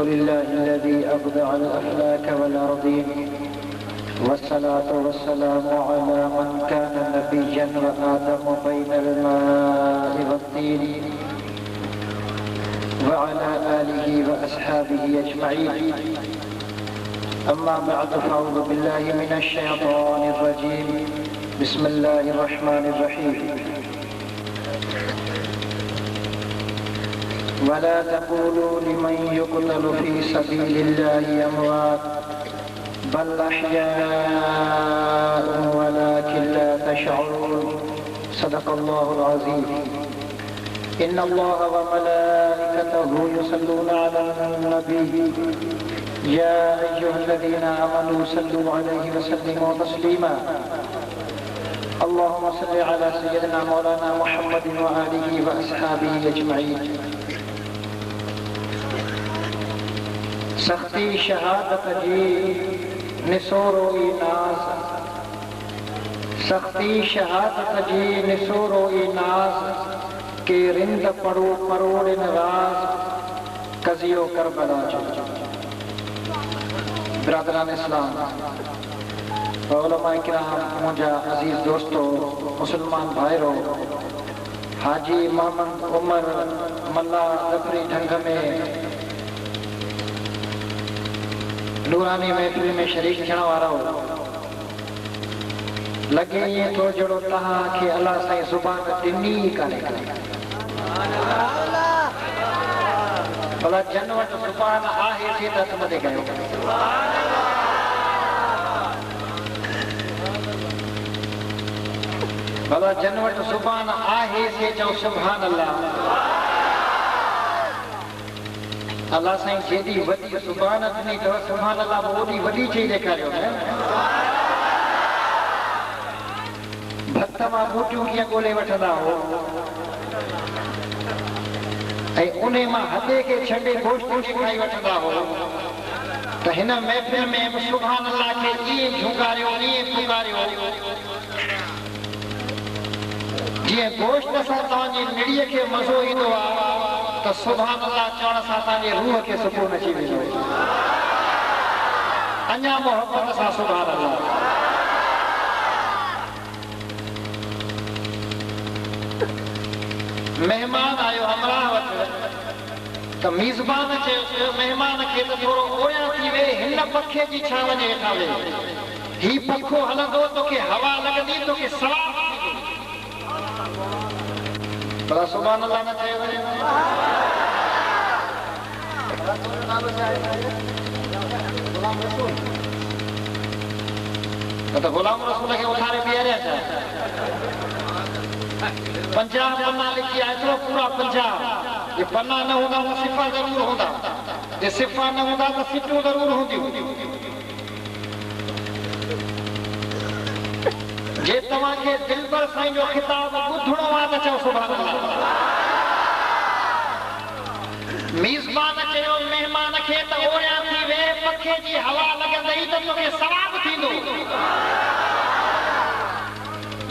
لله الذي أبدع الأفلاك والأرضين والصلاة والسلام على من كان نبيا وآدم بين الماء والطين وعلى آله وأصحابه أجمعين. أما بعد فأعوذ بالله من الشيطان الرجيم. بسم الله الرحمن الرحيم. ولا تقولوا لمن يقتل في سبيل الله أموات بل أحياء ولكن لا تشعرون. صدق الله العظيم. إن الله وملائكته يصلون على النبي يا أيها الذين آمنوا صلوا عليه وسلموا تسليما. اللهم صل على سيدنا مولانا محمد وآله وأصحابه أجمعين. सख्ती शहादत जी निसोरो इनास, सख्ती शहादत जी निसोरो इनास के रिंद पड़ो परोड़ नवाज कजियो करबला जो। ब्रदरान इस्लाम, उलमाए किराम, मुझा अजीज दोस्तों, मुसलमान भाइरों, हाजी मोहम्मद उमर मल्ला जफरी ढंग में नूरानी महफिल में शरीक थियण वारा हो लगे ये तो जड़ो तहा के अल्लाह साईं जुबान ॾिनी काने भला जन वटि जुबान आहे थे त मथे कयो। भला जन वटि जुबान आहे थे चओ सुभान अल्लाह। अल्लाह साईं जेदी वडी सुभान ॾिनी अथव सुभान अल्लाह ओडी वडी चई ॾेखारियो है। भत मां बूटियूं कीअं ॻोल्हे वठंदा हो ऐं उन मां हदे खे छॾे गोश्तूं खे खाई वठंदा हो त हिन महफ़िल में सुभान अल्लाह खे ईअं झुकारियो ईअं पुकारियो जीअं गोश्त सां तव्हांजी निड़ीअ खे मज़ो ईंदो आहे त सुभान अल्लाह चवण सां तव्हांजे रूह खे सुकून अची वेंदो। अञा मोहब्बत सां सुभान अल्लाह। महिमान आयो अमरा वटि त मेज़बान चयो महिमान खे त थोरो ओया थी वे हिन पखे जी छांव जे हेठां वे। ही पखो हलंदो तोखे हवा लॻंदी तोखे सवाब भला सुभान अल्लाह न चयो वञे। त गुलाम रसूल खे उठारे बीहारिया छा? 50 पन्ना लिखी आहे एतिरो पूरा 50। ये पन्ना न हूंदा त सिफ़ा ज़रूर हूंदा, ये सिफ़ा न हूंदा त सिटूं ज़रूर हूंदियूं। जे तव्हांखे दिलबर साईं जो खिताब ॿुधणो आहे त चओ सुभान अल्लाह। मेज़बान चयो महिमान खे त ओया थी वे पखे जी हवा लॻंदई त तोखे सवाब थींदो।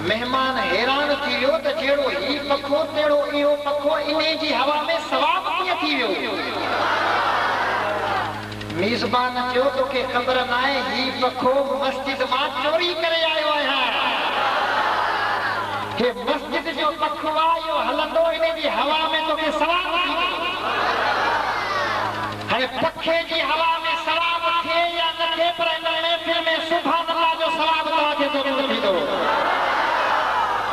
महिमान हैरान थी वियो त जहिड़ो ही पखो तहिड़ो इहो पखो इन जी हवा में सवाब कीअं थी वियो। मेज़बान चयो तोखे ख़बर न आहे ही पखो मस्जिद मां चोरी करे आयो आहियां। हे मस्जिद जो पखो आहे इहो हलंदो इन जी हवा में तोखे सवाब थींदो। हाणे पखे जी हवा में सवाब थिए या न थिए पर इन महफ़िल में सुभान अल्लाह जो सवाब तव्हांखे ज़रूर थींदो।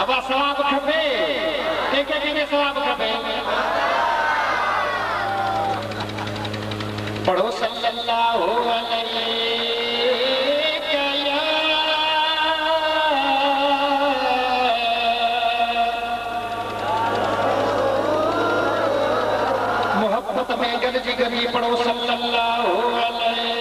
अबा सवाब खपे कंहिंखे सवाब खपे। पढ़ो सल्लल्लाहु अलैहि मोहब्बत में गॾिजी गॾी पढ़ो सल्लल्लाहु अलैहि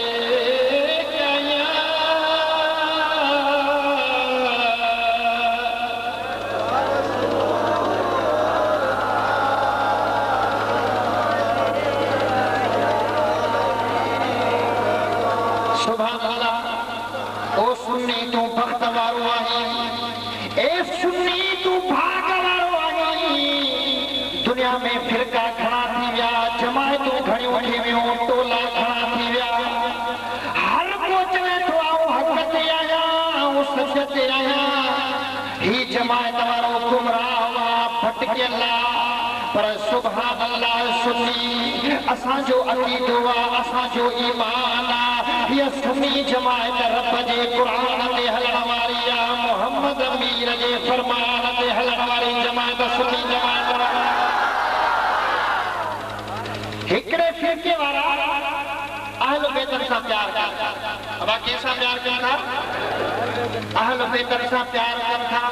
सुभान अल्लाह। ओ सुन्नी तू बख्त वारो आहीं, ए सुन्नी तू भाग वारो आहीं। दुनिया में फिरका घणा थी विया, जमायतूं घणियूं थी वियूं, टोला जमायत वारो गुमराह हुआ भटकियल पर सुभान अल्लाह सुन्नी असांजो अक़ीदो आहे असांजो ईमान आहे हीअ सुन्नी जमायत रब जे क़ुरान ते हलण वारी आहे मोहम्मद अमीर जे फरमान ते हलण वारी जमायत सुन्नी जमायत हिकिड़े फ़िरके वारा अहल बैतन सां प्यार कनि था अब कंहिंसां प्यार कनि था अहल बैतन सां प्यार कनि था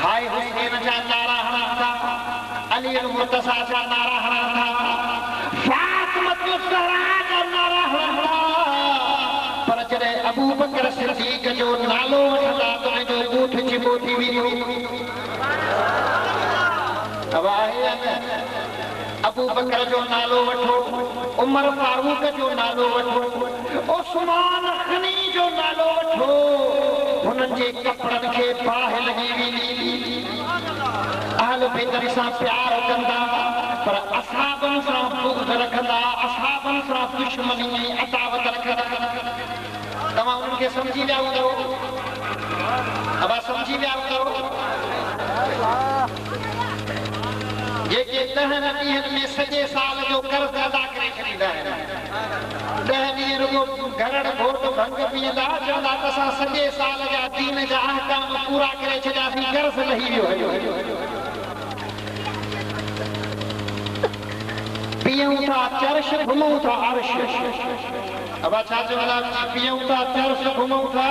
हाय हुसैन जा नारा हणनि था अली मुर्तज़ा जा नारा हणनि था फातिमा ज़हरा जा नारा हणनि था पर जॾहिं अबू बकर सिद्दीक़ जो नालो वठंदा त उनजो ॻूठ चिॿो थी वेंदो अब आहे न अबू बकर जो नालो वठो उमर फारूक जो नालो वठो उस्मान गनी जो नालो वठो हुननि जे कपड़नि खे बाहि लॻी वेंदी अहल बैत सां प्यार कंदा पर असहाबनि सां बुग़्ज़ रखंदा असहाबनि सां दुश्मनी अदावत रखंदा तव्हां उन्हनि खे सम्झी विया हूंदव अब सम्झी विया हूंदव जेके 10 ॾींहनि में सॼे साल जो कर्ज़ अदा करे छॾींदा आहिनि 10 ॾींहं रुॻो घरड़ घोट भंग पीअंदा चवंदा त असां सॼे साल जा दीन जा अहकाम पूरा करे छॾियासीं कर्ज़ लही वियो पीऊं था चर्श घुमूं था अर्श अब छा चवंदा पीऊं था चर्श घुमूं था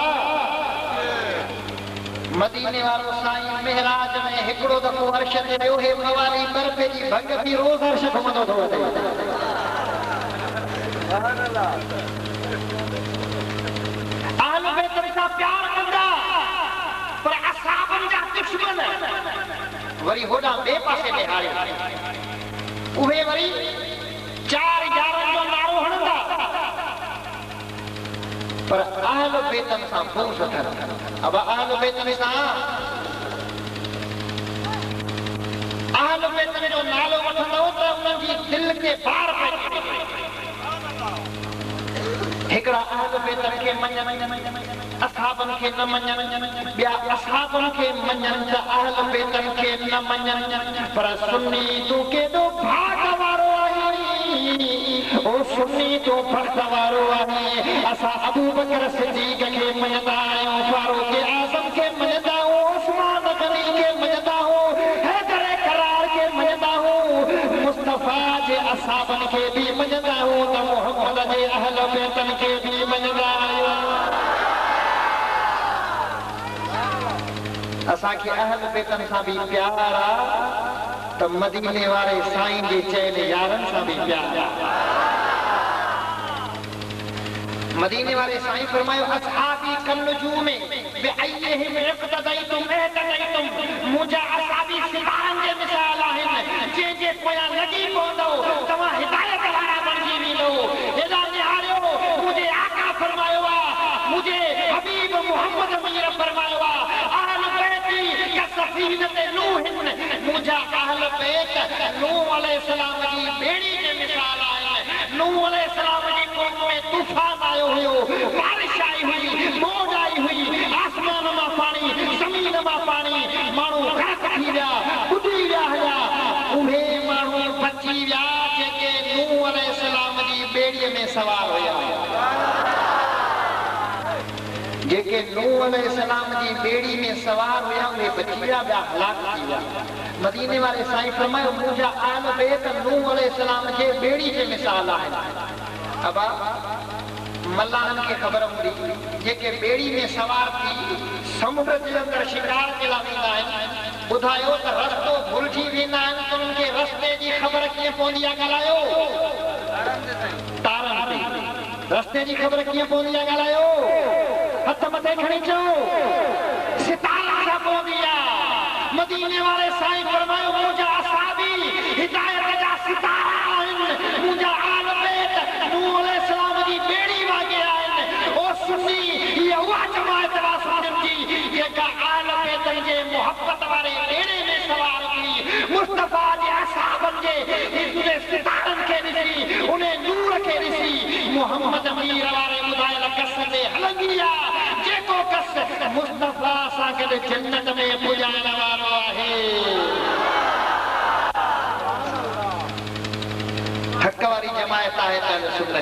मदीने वारो साईं महराज में हिकिड़ो दफ़ो अर्श ते वियो हे मवाली बर्फ़ जी भंग पी रोज़ अर्श घुमंदो थो वञे अहल बैत सां प्यार कंदा पर असहाबनि जा दुश्मन वरी होॾां ॿिए पासे निहारियो उहे वरी 4 यारनि जो नारो हणंदा पर अहल बैतन सां बुग़्ज़ अथनि अब अहल बैतन सां अहल बैतन जो नालो वठंदो त उन्हनि जी दिलि खे बार पइजी हिकिड़ा अहल बैतन खे मञनि असहाबनि खे न मञनि ॿिया असहाबनि खे मञनि त अहल बैतन खे न मञनि पर सुन्नी तूं केॾो भाग वारो आहीं ओ सुन्नी तूं फर्ज़ वारो आहीं असां अबू बकर सिद्दीक़ खे मञंदा आहियूं फारूक आज़म खे मञंदा आहियूं उस्मान गनी खे मञंदा आहियूं हैदर करार खे मञंदा आहियूं मुस्तफ़ा जे असहाबनि खे बि मञंदा आहियूं त मुहम्मद जे अहल बैतन खे बि मञंदा आहियूं असांखे अहल बैतन सां बि प्यार आहे त मदीने वारे साईं जे चयल यारनि सां बि प्यार आहे मदीने वाले साईं फरमायो असहाबी कन्नुजूम बिअय्यहिम इक़्तदैतुम इहतदैतुम मुंहिंजा असहाबी सितारनि जे मिसाल आहिनि जंहिंजे पोयां लॻी पवंदो तव्हां हिदायत वारा बणिजी वेंदो हेॾा निहारियो मुंहिंजे आका फरमायो आहे मुंहिंजे हबीब मुहम्मद मीर फरमायो आहे अहल बैती कसफीनत नूह मुंहिंजा अहल बैत नूह अलैहिस्सलाम जी ॿेड़ी जे मिसाल आहिनि नूह अलैहिस्सलाम जी क़ौम में तूफ़ान आयो हुयो बारिश आई हुई मोड आई हुई आसमान मां पाणी ज़मीन मां पाणी माण्हू गर्क थी विया ॿुॾी विया हुया उहे माण्हू बची विया जेके नूह अलैहिस्सलाम जी ॿेड़ीअ में सवार हुया जेके नूह अलैहिस्सलाम जी ॿेड़ी में सवार हुया उहे बची विया ॿिया हलाक थी विया मदीने वारे साईं फरमायो मुंहिंजा अहल बैत नूह अलैहिस्सलाम जे ॿेड़ी जे मिसाल आहिनि अब मल्लाहनि खे ख़बर हूंदी जेके ॿेड़ी में सवार थी समुंड जे अंदरि शिकार जे लाइ वेंदा आहिनि ॿुधायो त रस्तो भुलिजी वेंदा आहिनि त उन्हनि खे रस्ते जी ख़बर कीअं पवंदी आहे ॻाल्हायो तारनि ते रस्ते जी ख़बर कीअं पवंदी आहे ॻाल्हायो हथ मथे खणी अचो सितारा सां पवंदी आहे मदीने वारे साईं फरमायो मुंहिंजा असहाबी हिदायत जा सितारा आहिनि मुंहिंजा अहल बैत नूह अलैहिस्सलाम जी ॿेड़ी वांगुरु आहिनि ओ सुन्नी इहा उहा जमायत वासनि जी जेका अहल बैतनि जे मुहबत वारे ॿेड़े में सवार थी मुस्तफ़ा जे असहाबनि जे सितारनि खे ॾिसी उन नूर खे ॾिसी मुहम्मद मीर वारे ॿुधायल कस ते हलंदी आहे जेको कस मुस्तफ़ा सां गॾु जन्नत में पुॼाइण वारो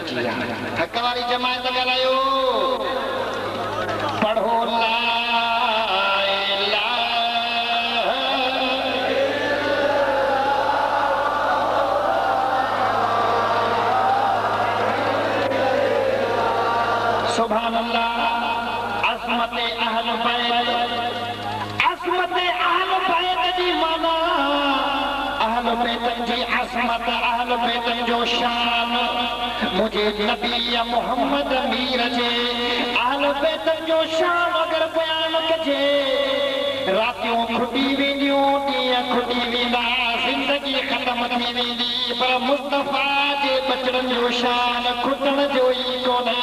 अची विया हक़ वारी जमात ॻाल्हायो पढ़ो ला सुभान अल्लाह अज़मत अहल बैत जी माना अहल बैत जी अज़मत अहल बैत जो शान मुझे नबी मोहम्मद मीर जे अहल बैत जो शान अगर बयान कजे रातियों खुटी वेंदियूं ॾींहं खुटी वेंदा ज़िंदगी ख़त्म थी वेंदी पर मुस्तफ़ा जे बचड़नि जो शान खुटण जो ई कोन्हे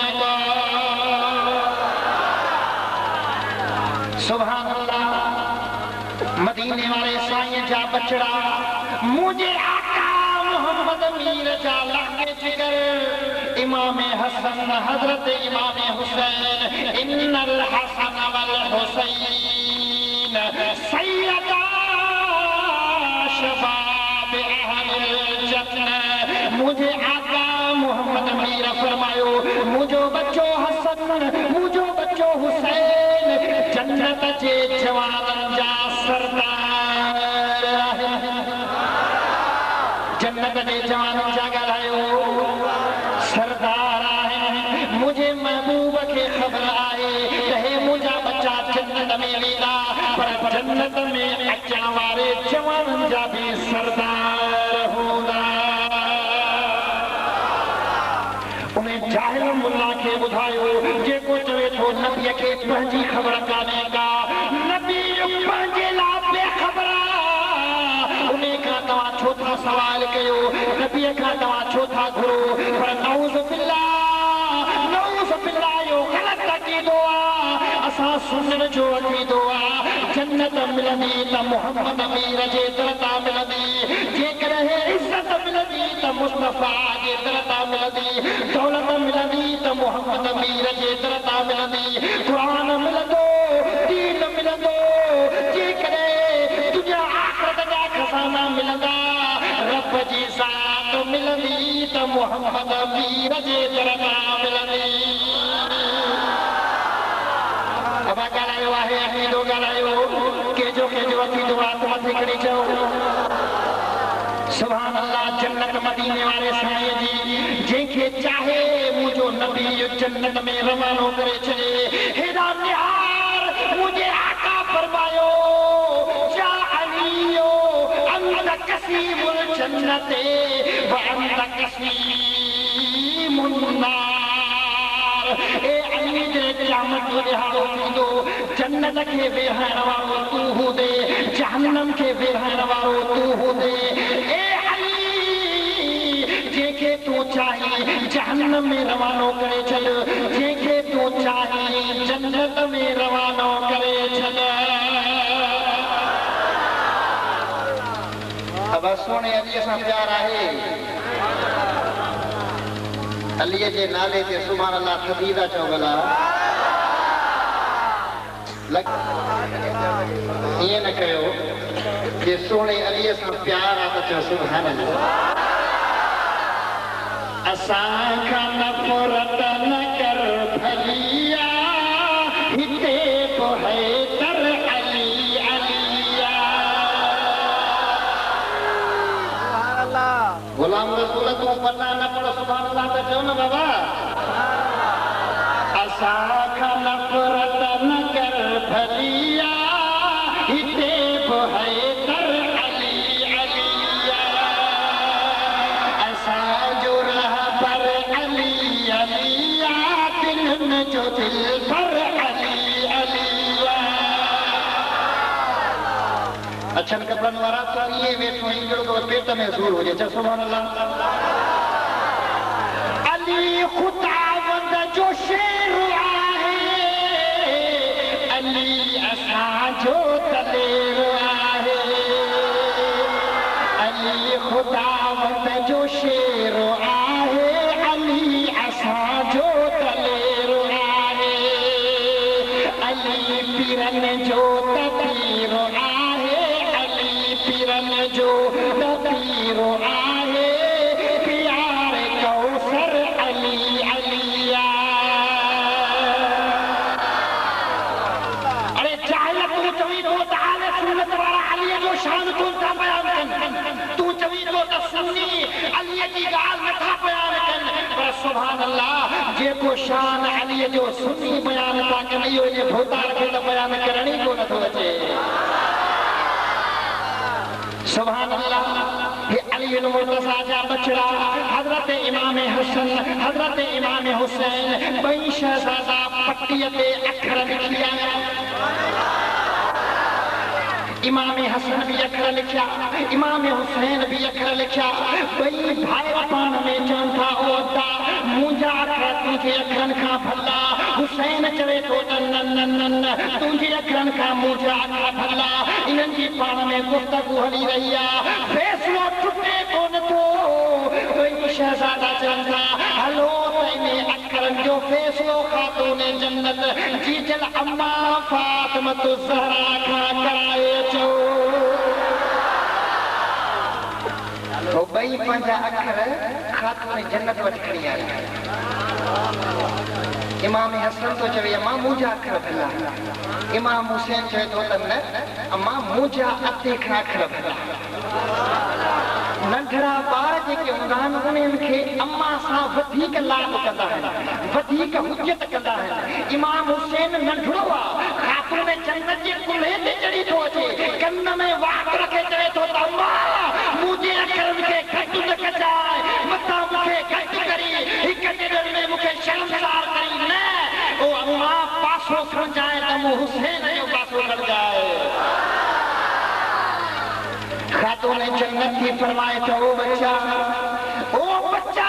सुभान अल्लाह मदीने वाले साईं जा बचड़ा मुझे आका मोहम्मद मीर जा लागे जिगर इमाम हसन हजरत इमाम हुसैन इन्नल हसन वल हुसैन सैयदा शबाब अहल जन्नत मुझे आका मोहम्मद मीर फरमायो मुझो बच्चो हसन मुझो बच्चो हुसैन जन्नत जे जवानन जा सरदार जन्नत जे जवानन जा ॻाल्हायो सरदार आहिनि मुझे महबूब खे ख़बर आहे त हे मुंहिंजा बच्चा जन्नत में वेंदा पर जन्नत में अचण वारे जवानन जा बि सरदार हूंदा उन जाहिल मुल्ला खे ॿुधायो जेको चवे थो नबीअ खे पंहिंजी ख़बर कान्हे का नबी पंहिंजे लाइ बेख़बर उन खां तव्हां छो था सवाल कयो नबीअ खां तव्हां छो था घुरो पर नऊज़ बिल्लाह इहो ग़लति अक़ीदो आहे असां सुञण जो अक़ीदो आहे जन्नत मिलंदी त मोहम्मद मीर जे दर तां मिलंदी जेकॾहिं इज़त मिलंदी त मुस्तफ़ा जे दर तां मिलंदी दौलत मिलंदी त मोहम्मद मीर जे दर तां मिलंदी क़ुरान मिलंदो दीन मिलंदो जेकॾहिं दुनिया आख़िरत जा खज़ाना मिलंदा रब जी ज़ात मिलंदी त मोहम्मद मीर जे दर तां मिलंदी अब ॻाल्हायो आहे अक़ीदो ॻाल्हायो केजो अक़ीदो आहे त मथे खणी चओ सुभान अल्लाह जन्नत मदीने वाले साईं जी जंहिंखे चाहे मुंहिंजो नबी जन्नत में रवानो करे छॾे हेॾा निहार मुंहिंजे आका फरमायो जा अलियो अंत कसीमुल जन्नत व अंत कसीमुन नार ए अली जे क़यामत जो ॾिहाड़ो थींदो जन्नत खे वेहाइण वारो तूं हूंदे जहन्नम खे वेहाइण वारो तूं हूंदे ए अली जंहिंखे तूं चाहीं जहन्नम में रवानो करे छॾ जंहिंखे तूं चाहीं जन्नत में रवानो करे छॾ अब सोने अलीअ सां प्यार आहे अलीअ जे नाले ते सुभान अल्लाह खदीजा चओ भला ईअं न कयो जे सोने अलीअ सां प्यार आहे त चओ सुभान अल्लाह असां खां नफ़रत न कर भलिया हिते बि हैदर अली अलिया गुलाम रसूल तूं पन्ना न पढ़ो सुभान अल्लाह त चओ न बाबा असां खां नफ़रत न कर भलिया हिते बि हैदर अली अलिया असांजो रहबर अली अलिया दिलनि जो दिल पर अली अलिया अछनि कपिड़नि वारा त इहे वेठो ईंदो पेट में सूर हुजे चओ सुभान अल्लाह अली ख़ुदावंद जो शेर आहे अली असांजो दलेर आहे अली ख़ुदावंद जो शेर आहे अली असांजो दलेर आहे अली पीरनि जो तपीर आहे अली पीरनि जो तपीर आहे प्यार कौसर अली सुन्नी अली जी गाल नथा बयान कन पर सुभान अल्लाह जेको शान अली जो सुन्नी बयान था कन इहो जे भोतार खे त बयान करणी को नथो अचे सुभान अल्लाह हे अली इब्न मुर्तज़ा जा बचड़ा हजरत इमाम हसन हजरत इमाम हुसैन बई शहजादा पट्टीअ ते अखर लिखिया इमाम हसन भी अखर लिखिया इमाम हुसैन भी अखर लिखिया बई भाई पान में चवन था ओदा मुंजा अखर तुझे अखरन खां भला हुसैन चवे तो न तुझे अखरन खां मुंजा अखर भला इन्हनि जी पान में गुफ्तगू हली रही आहे फैसलो छुटे कोन थो बई शहजादा चवन था हलो तैने अखरन जो फैसलो खातून जन्नत जीजल अम्मा फातिमा ज़हरा खां कराए तो बई पंजा अखर खातून जन्नत वटि खणी आया इमाम हसन तो चवे अम्मा मुंहिंजा अखर भला इमाम हुसैन चवे तो न अम्मा मुंहिंजा अते खां अखर भला नंढड़ा ॿार जेके हूंदा आहिनि उन्हनि खे अम्मा सां वधीक लाभ कंदा आहिनि वधीक हुजत कंदा आहिनि इमाम हुसैन नंढड़ो आहे खातून जन्नत जे कुल्हे ते चढ़ी थो अचे कन में वात रखे चवे थो त अम्मा मुंहिंजे अखरनि खे घटि न कजाए मथां मूंखे घटि करी हिक ॾेढ में मूंखे शर्मसार करी न ओ अम्मा पासो खणजाए त मूं हुसैन जो पासो खणजाए खातून जन्नत की फरमाए तो ओ बच्चा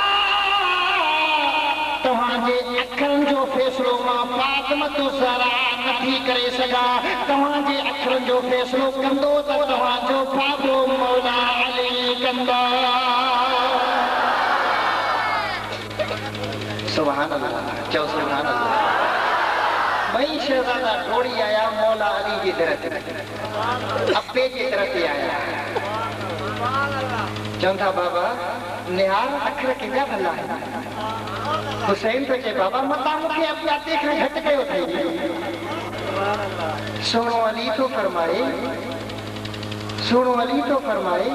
तव्हांजे अखरनि जो फैसलो मां फातिमा ज़हरा नथी करे सघां तव्हांजे अखरनि जो फैसलो कंदो त तव्हांजो बाबो मौला अली कंदो सुभान अल्लाह चओ सुभान अल्लाह बई शहजादा दौड़ी आया मौला अली जी तरफ़ अप्पे जी तरफ़ आया चवंदा बाबा निहार अखर कंहिंजा भला हुसैन तो चे बाबा मता मूंखे अते खां घटि कयो अथई सोनो अली तो फरमाए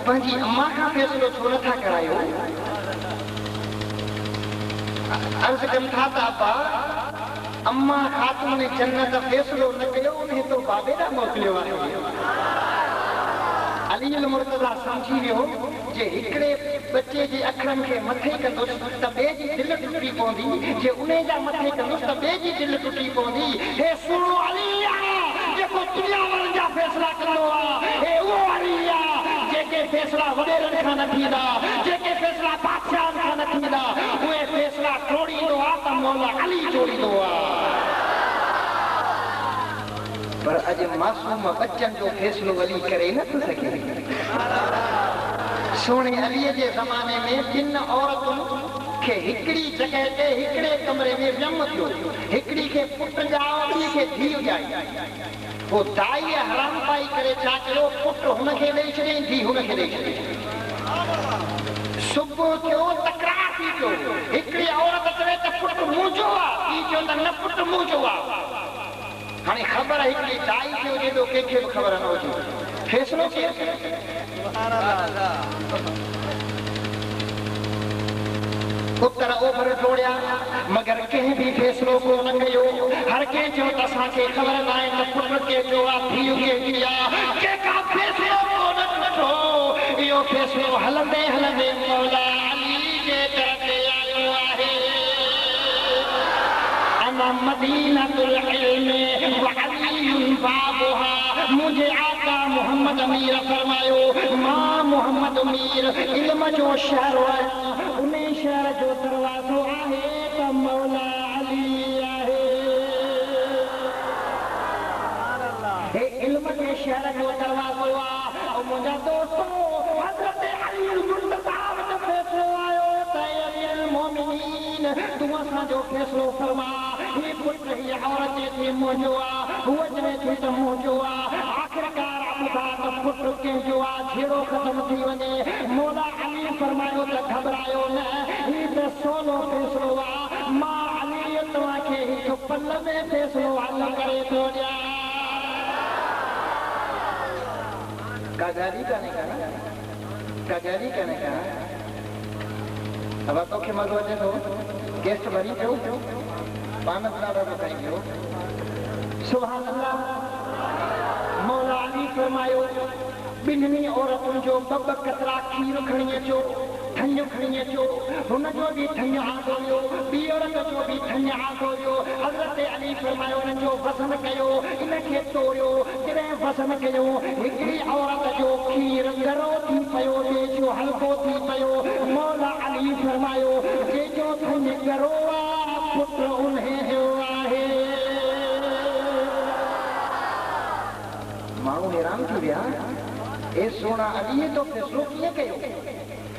पंहिंजी अम्मा खां फैसलो छो नथा करायो अर्ज़ कनि था त अब्बा अम्मा खातून जन्नत फैसलो न कयो उन्हें तो बाबे ॾांहुं मोकिलियो आहे अली इब्न मुर्तज़ा समझी वियो जे हिकिड़े बच्चे जे अखरनि खे मथे कंदुसि त ॿिए जी दिलि टुटी पवंदी जे उन जा मथे कंदुसि त ॿिए जी दिलि टुटी पवंदी हे सुहिणो अली आहे जेको दुनिया वारनि जा फैसला कंदो आहे हे उहो अली आहे जेके फैसला वॾेरनि खां न थींदा जेके फैसला बादशाहनि खां न थींदा उहे फैसला टोड़ींदो आहे त मौला अली टोड़ींदो आहे पर अॼु मासूम बच्चनि जो फैसलो अली करे नथो सघे सोणे अलीअ जे ज़माने में जिन औरतुनि खे हिकिड़ी जॻह ते हिकिड़े कमरे में ॼम थियो हिकिड़ी खे पुट ॼाओ ॿी खे धीउ ॼाई पोइ दाईअ हराम पाई करे छा कयो पुट हुनखे ॾेई छॾियईं धीउ हुनखे ॾेई छॾियईं सुबुह थियो तकरार थी पियो हिकिड़ी औरत चवे त पुट मुंहिंजो आहे ॿी चयो त न पुट मुंहिंजो आहे हाणे ख़बर हिकिड़ी दाई खे हुजे तो कंहिंखे बि ख़बर न हुजे फैसलो पुत्र ओभर दौड़िया मगर कंहिं बि फैसलो को न कयो हर कंहिं चयो त असांखे ख़बर न आहे त पुट कंहिंजो आहे धीउ कंहिंजी आहे कंहिंखां फैसलो को न ॾिठो इहो फैसलो हलंदे हलंदे मौला अली जे तरफ़ आयो आहे मदीनतुल इल्म व अली बाबुहा मुझे आका मोहम्मद अमीर फरमायो मां मोहम्मद अमीर इल्म जो शहर है उन शहर जो दरवाजो आहे त मौला अली आहे हे इल्म के शहर जो दरवाजो आहे और मुंहिंजा दोस्तो हज़रत अली मुर्तज़ा वटि फैसलो आयो त अमीरुल मोमिनीन तूं असांजो फैसलो फरमा ही पुट ही औरत थी मुंहिंजो आहे हूअ चवे थी त मुंहिंजो आहे आख़िरकार ॿुधा त पुट कंहिंजो आहे छेड़ो ख़तमु थी वञे मौला अली फरमायो त घबरायो न ही त सोलो फैसलो आहे मां अली तव्हांखे हिकु पल में फैसलो हल करे थो ॾियां का गाली कान्हे का कजरी कहने का अब तो के मगो दे दो गेस्ट भरी क्यों पान बराबर बताइयो सुभान अल्लाह मौला अली फरमायो बिन्नी औरतुन जो बब कतरा खीर खणी अचो ठंड खणी अचो हुन जो भी ठंड आंदो लियो बी औरत जो भी ठंड आंदो लियो हज़रत अली फरमायो उन जो वसन कयो इनके तोड़ियो जॾहिं वसन कयो हिकिड़ी औरत जो खीर गरो थी पयो जे जो हल्को थी पयो मौला अली फरमायो जे जो ठंड गरो आहे पुत्र उन्हें जो आहे माण्हू हैरान थी विया ए सोना अली तो फैसलो कीअं कयो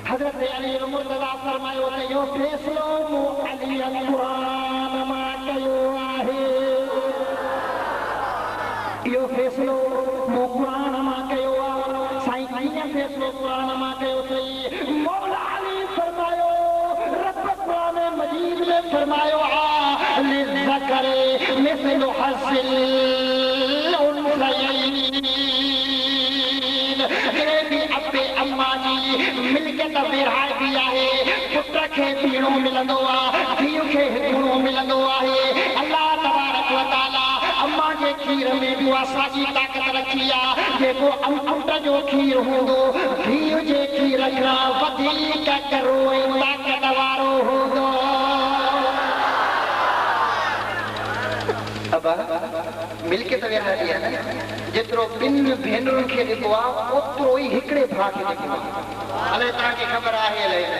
हज़रत अली मुर्तज़ा फरमायो त इहो फैसलो मूं अली क़ुरान मां कयो आहे इहो फैसलो मूं क़ुरान मां कयो आहे साईं कीअं फैसलो क़ुरान मां कयो अथई मौला अली फरमायो रब क़ुरान मजीद में फरमायो आहे लिज़कर मिस्लु हज़्ज़िल उन्सयैन अबे अम्मा जी मिल्कियत विरहाइबी आहे पुट खे पीणो मिलंदो आहे धीउ खे हिकिड़ो मिलंदो आहे अल्लाह तबारक व तआला अम्मा जे खीर में बि असांजी ताक़त रखी आहे जेको पुट जो खीर हूंदो धीउ जे खीर खां वधीक करो ऐं ताक़त वारो हूंदो मिल्कियत विरहाइबी आहे जेतिरो ॿिनि भेनरुनि खे ॾिबो आहे ओतिरो ई हिकिड़े भाउ खे ॾिबो आहे अलाए तव्हांखे ख़बर आहे अलाए न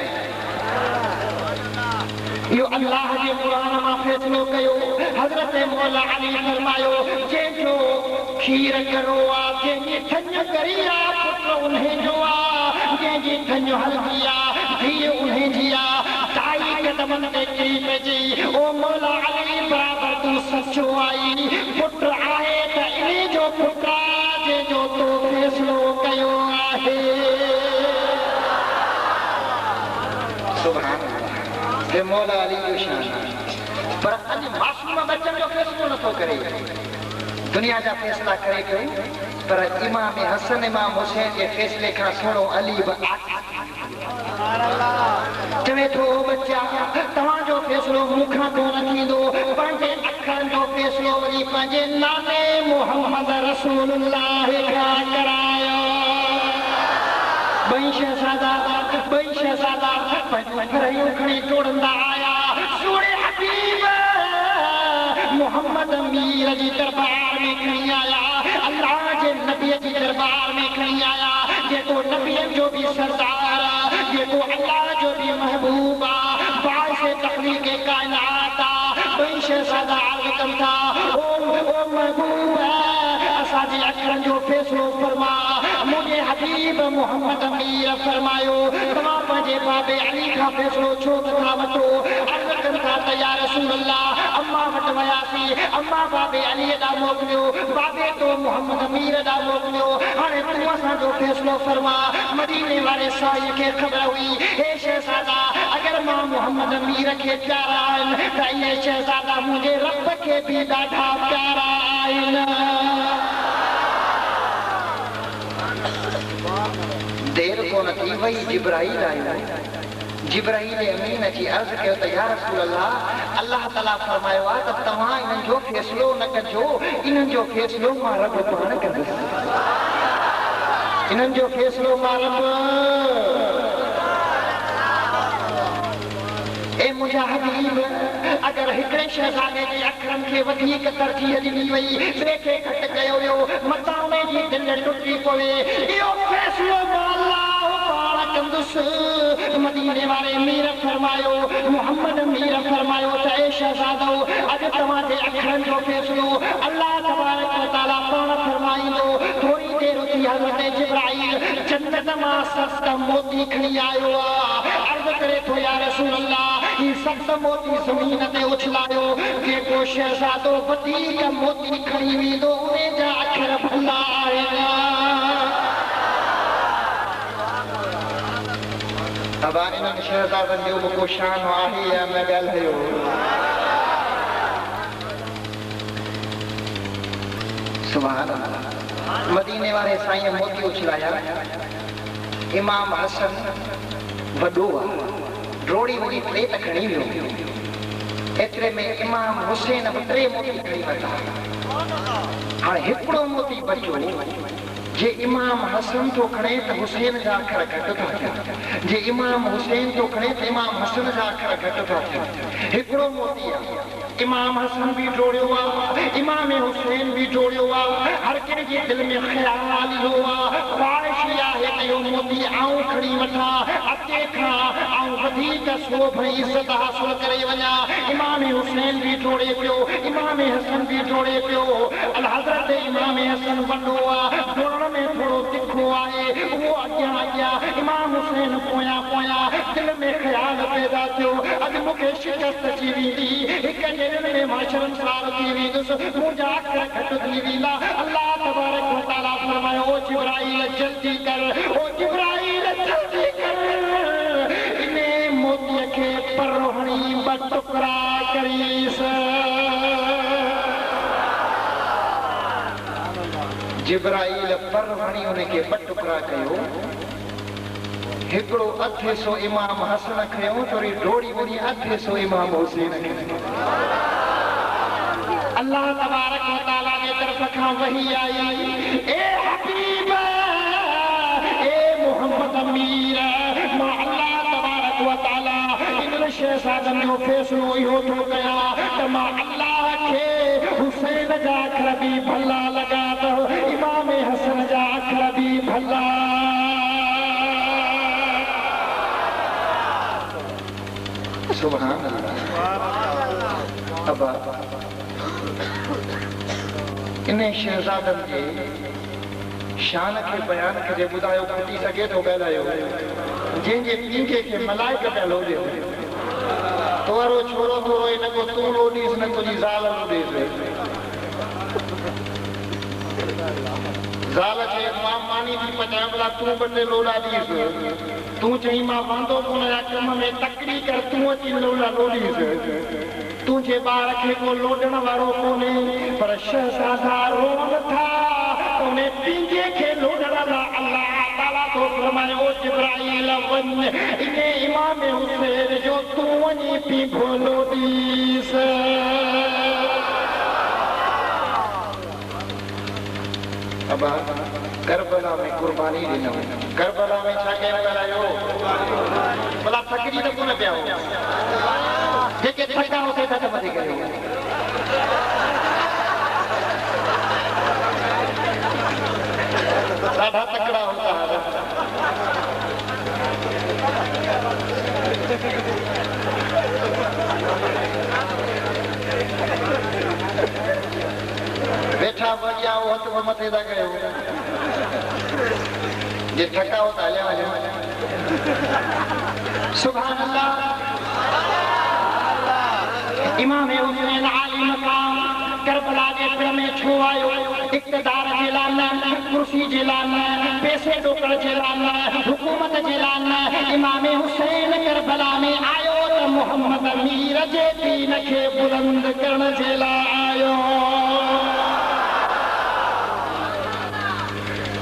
इहो अल्लाह जे क़ुरान मां फ़ैसिलो कयो हज़रत मौला अली फरमायो जंहिंजो खीर करो आहे जंहिंजी थञ करी आहे पुट उन्हे जो आहे जंहिंजी थञ हल्की आहे धीउ उन्हे जी आहे ताई कदमनि ते किरी पइजी ओ मौला अली बराबर तूं सचो आई पुट आहे त इन जो पुट आहे जो तो फ़ैसिलो कयो आहे सुभान अल्लाह मौला अली जो शान पर अॼु मासूम बच्चनि जो फ़ैसिलो नथो करे दुनिया जा फ़ैसिला करे कयो पर इमाम हसन इमाम हुसैन जे फ़ैसिले खां सुहिणो अली बि चवे थो बच्चा तव्हांजो फ़ैसिलो मूंखां कोन थींदो पंहिंजे अखरनि जो फ़ैसिलो वरी पंहिंजे नाने मुहम्मद रसूलुल्लाह खां करायो ॿई शहज़ादा पंहिंजूं घरयूं खणी टोड़ंदा आया सोणे हबीब मुहम्मद मीर जी दरबार में खणी आया अल्लाह जे नबीअ जी दरबार में खणी आया जेको नबीअ जो बि सरदार जेको अल्लाह जो बि महबूब आहे बाइस तख़लीक़ काइनात आहे ॿई शहज़ादा अर्ज़ कनि था ओ महबूब असांजे अखरनि जो फ़ैसिलो फरमा मुंहिंजे हबीब मुहम्मद मीर फरमायो तव्हां पंहिंजे बाबे अली खां फ़ैसिलो छो नथा वठो अर्ज़ कनि था त या रसूल अल्लाह अम्मा वटि वियासीं अम्मा बाबे अली ॾांहुं मोकिलियो बाबे तो मुहम्मद मीर ॾांहुं मोकिलियो हाणे तूं असांजो फ़ैसिलो फरमा मदीने वारे साईं खे ख़बर हुई हे शहज़ादा अगरि मां मुहम्मद मीर खे प्यारा आहिनि त इहे शहज़ादा मुंहिंजे रब खे बि ॾाढा प्यारा आहिनि देर कोन थी वई जिब्राईल आयो जिब्राईल अमीन अची अर्ज़ कयो त या रसूल अल्लाह अल्लाह ताला फरमायो आहे त तव्हां इन्हनि जो फ़ैसिलो न कजो इन्हनि जो फ़ैसिलो मां रब पाण कंदुसि इन्हनि जो फ़ैसिलो मां रब ए मुंहिंजा हबीब अगरि हिकिड़े शहज़ादे जे अखरनि खे वधीक तरजीह ॾिनी वई ॿिए खे घटि कयो वियो मथां उन जी दिलि टुटी पवे इहो फ़ैसिलो पाण कंदुसि मदीने वारे मीर फरमायो मुहम्मद मीर फरमायो त ए शहज़ादो अॼु तव्हांजे अखरनि जो फ़ैसिलो अल्लाह तबारक व तआला पाण फरमाईंदो थोरी देरि थी हज़रत जिब्राईल जन्नत मां सत मोती खणी आयो आहे अर्ज़ करे थो या रसूल अल्लाह ही सत मोती ज़मीन ते उछलायो जेको शहज़ादो वधीक मोती खणी वेंदो उन जा अखर भला आहिनि अब इन्हनि शहज़ादनि जो बि को शान आहे या न ॻाल्हायो सुभान अल्लाह मदीने वारे साईं मोती उछलाया इमाम हसन वॾो आहे, ड्रोड़ी वञी टे त खणी वियो, एतिरे में इमाम हुसैन बि 3 मोती खणी वरिता। हाणे हिकिड़ो मोती बचियो, जे इमाम हसन तो खणे त हुसैन जा अखर घटि था थियनि, जे इमाम हुसैन तो खणे त इमाम हसन जा अखर घटि था थियनि। हिकिड़ो मोती आहे, इमाम हसन भी जोड़ियो आहे, इमाम हुसैन भी जोड़ियो आहे, हर कंहिं जे दिलि में ख़्याल इहो आहे, ख़्वाहिश आहे त इहो मोती आऊं खणी वठां, अॻिते खां आऊं वधीक शोभ ऐं इज़त हासिल करे वञा। इमाम हुसैन भी जोड़े पियो, इमाम हसन भी जोड़े पियो। अल हज़रत इमाम हसन वॾो आहे, जोड़ण में थोरो तिखो आहे, उहो अॻियां अॻियां, इमाम हुसैन पोयां पोयां, दिलि में ख़्याल पैदा थियो, अॼु मूंखे शिकस्त अची वेंदी, हिकु में मां शर्मसार थी वेंदुसि, मुंहिंजा अखर घटि थी वेंदा। अल्लाह तबारक व तआला फरमायो, ओ जिब्राईल जल्दी कर, ओ जिब्राईल जल्दी कर, इन मोतीअ खे पर हणी 2 टुकड़ा करीसि। जिब्राईल पर हणी उनखे 2 टुकड़ा कयो, हिकिड़ो 800 इमाम हसन खयो, थोरी ड्रोड़ी वञी 800 इमाम हुसैन खयो। अल्लाह तबारक व तआला जे तरफ़ खां वही आई, ए हबीब, ए मोहम्मद अमीर, मां अल्लाह तबारक व तआला इन शहज़ादनि जो फ़ैसिलो इहो थो कयां त मां अल्लाह खे हुसैन जा अखर बि भला लॻा त इमाम हसन जा अखर बि भला। सुभान अल्लाह। अबा इन शहज़ादनि जे शान खे बयान करे ॿुधायो खटी सघे थो ॻाल्हायो, जंहिंजे पींगे खे मलाइक पिया लोॾे, तोरो छोरो थोरो न को तूं लोॾीस न तुंहिंजी ज़ाल लोॾेसि। ज़ाल चए मां मानी थी पचायां, भला तूं 2 टे लोॾा ॾीसि, तूं चई मां वांदो कोन आहियां कम में, तकड़ी कर, तूं अची लोॾा लोॾीसि। तुंहिंजे ॿार खे को लोॾण वारो कोन्हे, पर शहज़ादा रोन था, उन पींगे खे लोॾण लाइ अल्लाह ताला तो फरमायो, ओ जिब्राईल वञ, इन इमाम हुसैन जो तूं वञी पींघो लोॾीसि। अबा करबला में कुर्बानी ॾिनो, करबला में छा कयो ॻाल्हायो, भला थकिजी त कोन पिया हो, जेके थका हुते थक मथे कयो। ॾाढा तकड़ा हूंदा हुआ। वेठा बढ़िया हथ मथे था कयो, जे थका होता हलिया वञो। सुभान अल्लाह। इमाम हुसैन आली मकाम करबला जे पिण में छो आयो, इक़्तिदार जे लाइ न, कुर्सी जे लाइ न, पैसे ॾोकड़ जे लाइ न, हुकूमत जे लाइ न, इमाम हुसैन करबला में आयो त मोहम्मद अमीर जे दीन खे बुलंद करण जे लाइ आयो।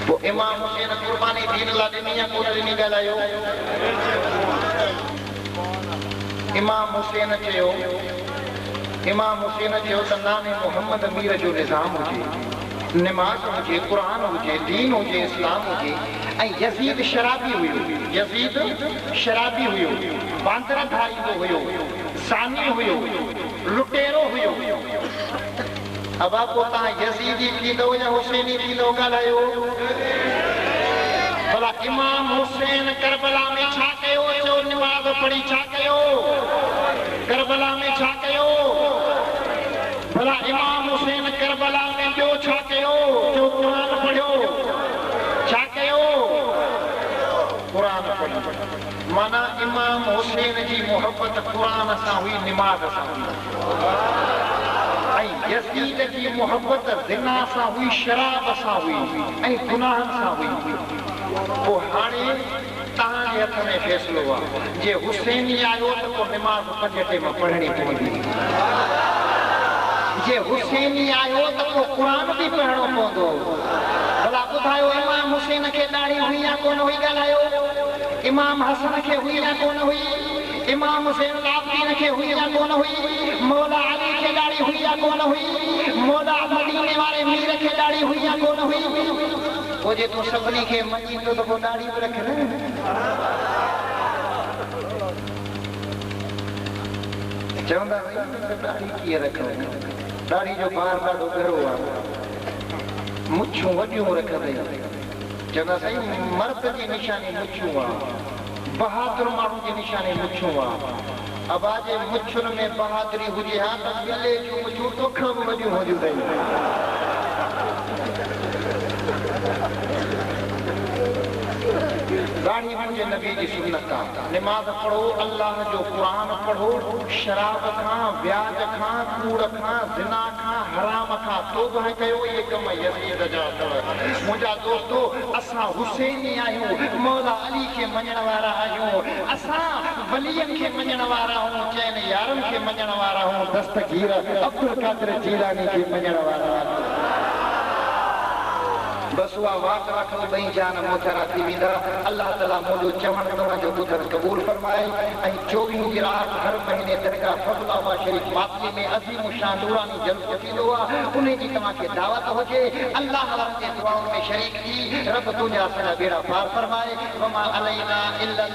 पोइ इमाम हुसैन कुर्बानी दीन लाइ ॾिनी या कोन ॾिनी ॻाल्हायो। इमाम हुसैन चयो त नाने मोहम्मद अमीर जो निज़ाम हुजे, नमाज़ हुजे, क़ुरान हुजे, दीन हुजे, इस्लाम हुजे। ऐं यज़ीद शराबी हुयो, यज़ीद शराबी हुयो, बांदरधारी हुयो, सानी हुयो, लुटेरो हुयो। अब पोइ तव्हां यज़ीदी थींदो या हुसैनी थींदो ॻाल्हायो। भला इमाम हुसैन करबला में छा कयो, चओ नमाज़ पढ़ी छा कयो, करबला में छा कयो। भला इमाम हुसैन करबला में ॿियो छा कयो, चओ क़ुरान पढ़ियो, छा कयो, क़ुरान पढ़ियो। माना इमाम हुसैन जी मोहब्बत क़ुरान सां हुई, नमाज़ सां हुई। ऐं यज़ीद जी मोहब्बत ज़िना सां हुई, शराब सां हुई ऐं गुनाहनि सां हुई। पोइ हाणे तव्हांजे हथ में फ़ैसिलो आहे, जे हुसैनी आयो त पोइ नमाज़ 5 टाइम पढ़णी पवंदी, जे हुसैनी आयो त पोइ क़ुरान बि पढ़णो पवंदो। भला ॿुधायो इमाम हुसैन खे ॾाढ़ी हुई या कोन हुई? ॻाल्हायो। इमाम हसन खे हुई या कोन हुई? इमाम हुसैन आबदीन खे हुई या कोन हुई? मौला अली खे ॾाढ़ी हुई या कोन हुई? मौला मदीने वारे मीर खे ॾाढ़ी हुई या कोन हुई? पोइ जे तूं सभिनी खे मञी थो त पोइ ॾाढ़ी बि रख न। चवंदा भई ॾाढ़ी कीअं रखो? ॾाढ़ी जो बार ॾाढो गहरो आहे, मुछूं वॾियूं रखंदे। चवंदा साईं मर्द जी निशानी मुछूं आहे, बहादुर माण्हू जी निशानी मुछूं आहे। अबा जे मुछुनि में बहादुरी हुजे हा त ॿिले जूं मुछूं तोखां बि वॾियूं हुजूं अथई। ॾाढ़ी मुंहिंजे नबी जी सुन्नत आहे। निमाज़ पढ़ो, अल्लाह जो क़ुरान पढ़ो, शराब खां, व्याज खां, कूड़ खां, ज़िना खां, हराम खां तौबा कयो। इहे कम यज़ीद जा अथव। मुंहिंजा दोस्तो, असां हुसैनी आहियूं, मौला अली खे मञण वारा आहियूं, असां वलियनि खे मञण वारा आहियूं, चइनि यारनि खे मञण वारा आहियूं, दस्तगीर अब्दुल कादिर जीलानी खे मञण वारा आहियूं। बस उहा वात रखो, ॿई जान मोचरा थी वेंदा। अल्लाह ताला मुंहिंजो चवण तव्हांजो ॿुधण क़बूल फरमाए। ऐं 24 जी रात हर महीने दरगाह फज़लाबाद शरीफ वाक़ई में अज़ीम शान नूरानी जलसो थींदो आहे। उन जी तव्हांखे दावत हुजे। अल्लाह वारनि जे दुआउनि में शरीक थी रब तुंहिंजा असांजा बेड़ा पार फरमाए। वमा अलैना इल्ला